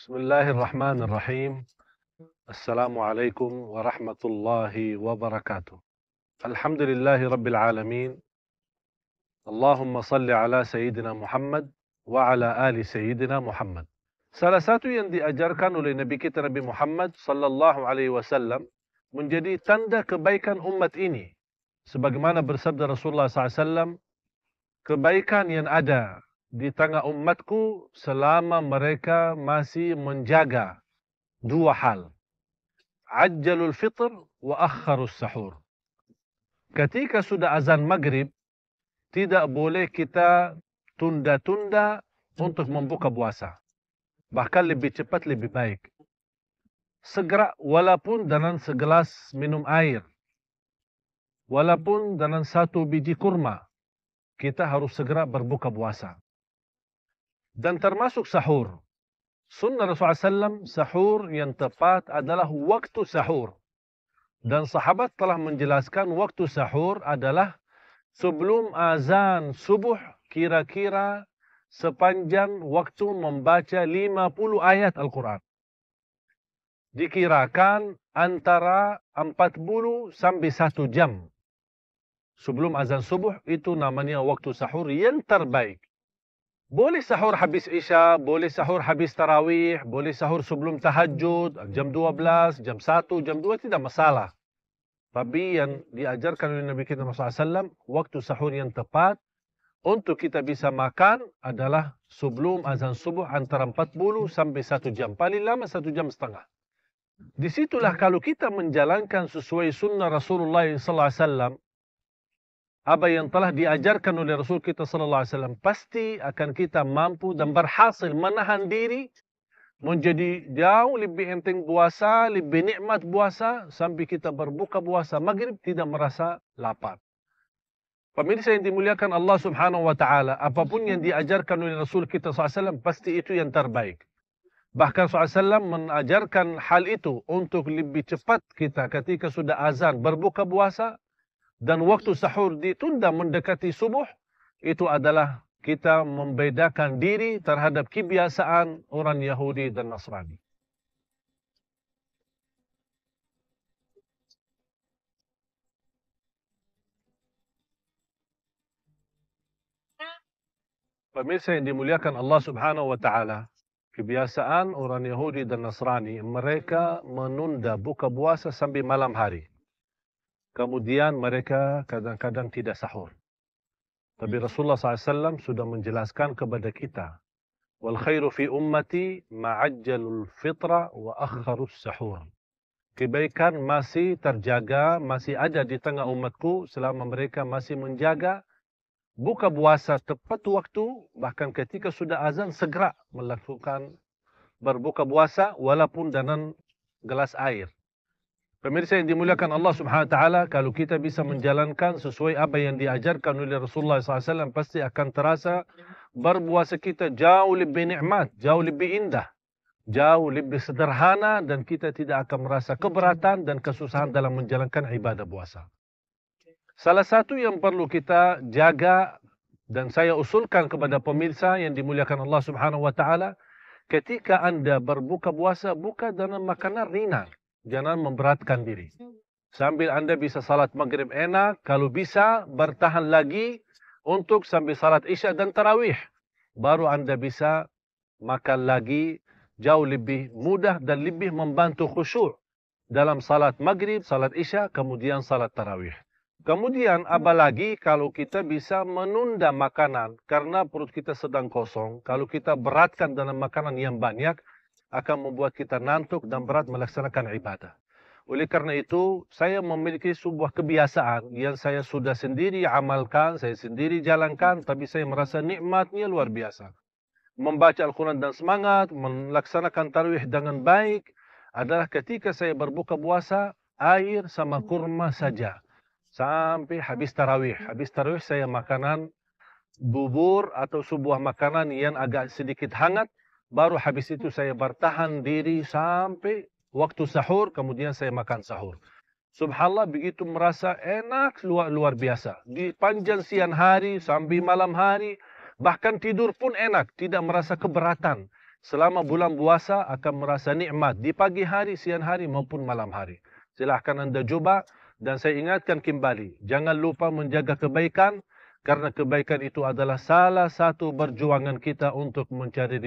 Bismillahirrahmanirrahim. Assalamualaikum warahmatullahi wabarakatuh. Alhamdulillahi rabbil alamin. Allahumma salli ala Sayyidina Muhammad wa ala ali Sayyidina Muhammad. Salah satu yang diajarkan oleh Nabi kita Nabi Muhammad sallallahu alaihi wasallam menjadi tanda kebaikan umat ini. Sebagaimana bersabda Rasulullah SAW, kebaikan yang ada di tengah umatku selama mereka masih menjaga dua hal. Ajjalul fitr wa akharus sahur. Ketika sudah azan maghrib, tidak boleh kita tunda-tunda untuk membuka puasa. Bahkan lebih cepat lebih baik. Segera walaupun dengan segelas minum air. Walaupun dengan satu biji kurma. Kita harus segera berbuka puasa. Dan termasuk sahur. Sunnah Rasulullah SAW, sahur yang tepat adalah waktu sahur. Dan sahabat telah menjelaskan waktu sahur adalah sebelum azan subuh kira-kira sepanjang waktu membaca 50 ayat Al-Quran. Dikirakan antara 40 sampai 1 jam. Sebelum azan subuh itu namanya waktu sahur yang terbaik. Boleh sahur habis Isya, boleh sahur habis Tarawih, boleh sahur sebelum tahajud, jam 12, jam 1, jam 2, tidak masalah. Tapi yang diajarkan oleh Nabi kita SAW, waktu sahur yang tepat untuk kita bisa makan adalah sebelum azan subuh antara 40 sampai 1 jam. Paling lama 1 jam setengah. Disitulah kalau kita menjalankan sesuai sunnah Rasulullah SAW, apa yang telah diajarkan oleh Rasul kita sallallahu alaihi wasallam, pasti akan kita mampu dan berhasil menahan diri menjadi jauh lebih enteng puasa, lebih nikmat puasa sampai kita berbuka puasa maghrib tidak merasa lapar. Pemirsa yang dimuliakan Allah Subhanahu wa taala, apapun yang diajarkan oleh Rasul kita sallallahu alaihi wasallam pasti itu yang terbaik. Bahkan sallallahu alaihi wasallam mengajarkan hal itu untuk lebih cepat kita ketika sudah azan berbuka puasa. Dan waktu sahur ditunda mendekati subuh, itu adalah kita membedakan diri terhadap kebiasaan orang Yahudi dan Nasrani. Pemirsa yang dimuliakan Allah Subhanahu wa taala, kebiasaan orang Yahudi dan Nasrani, mereka menunda buka puasa sampai malam hari. Kemudian mereka kadang-kadang tidak sahur. Tapi Rasulullah SAW sudah menjelaskan kepada kita. Wal khairu fi ummati ma'ajjalul fitra wa akharus sahur. Kebaikan masih terjaga, masih ada di tengah umatku selama mereka masih menjaga buka puasa tepat waktu, bahkan ketika sudah azan segera melakukan berbuka puasa walaupun dengan gelas air. Pemirsa yang dimuliakan Allah Subhanahu wa taala, kalau kita bisa menjalankan sesuai apa yang diajarkan oleh Rasulullah SAW, pasti akan terasa berpuasa kita jauh lebih nikmat, jauh lebih indah, jauh lebih sederhana, dan kita tidak akan merasa keberatan dan kesusahan dalam menjalankan ibadah puasa. Salah satu yang perlu kita jaga dan saya usulkan kepada pemirsa yang dimuliakan Allah Subhanahu wa taala, ketika Anda berbuka puasa, buka dengan makanan ringan. Jangan memberatkan diri. Sambil Anda bisa salat maghrib enak, kalau bisa bertahan lagi untuk sambil salat Isya dan Tarawih. Baru Anda bisa makan lagi jauh lebih mudah dan lebih membantu khusyuk dalam salat maghrib, salat Isya, kemudian salat Tarawih. Kemudian apalagi kalau kita bisa menunda makanan karena perut kita sedang kosong. Kalau kita beratkan dengan makanan yang banyak, akan membuat kita ngantuk dan berat melaksanakan ibadah. Oleh karena itu, saya memiliki sebuah kebiasaan yang saya sudah sendiri amalkan, saya sendiri jalankan, tapi saya merasa nikmatnya luar biasa. Membaca Al-Quran dan semangat, melaksanakan tarawih dengan baik, adalah ketika saya berbuka puasa, air sama kurma saja. Sampai habis tarawih. Habis tarawih saya makanan bubur atau sebuah makanan yang agak sedikit hangat. Baru habis itu saya bertahan diri sampai waktu sahur, kemudian saya makan sahur. Subhanallah, begitu merasa enak luar biasa. Di panjang siang hari sampai malam hari, bahkan tidur pun enak, tidak merasa keberatan. selama bulan puasa akan merasa nikmat di pagi hari, siang hari maupun malam hari. Silahkan anda cuba dan saya ingatkan kembali, jangan lupa menjaga kebaikan, karena kebaikan itu adalah salah satu perjuangan kita untuk mencari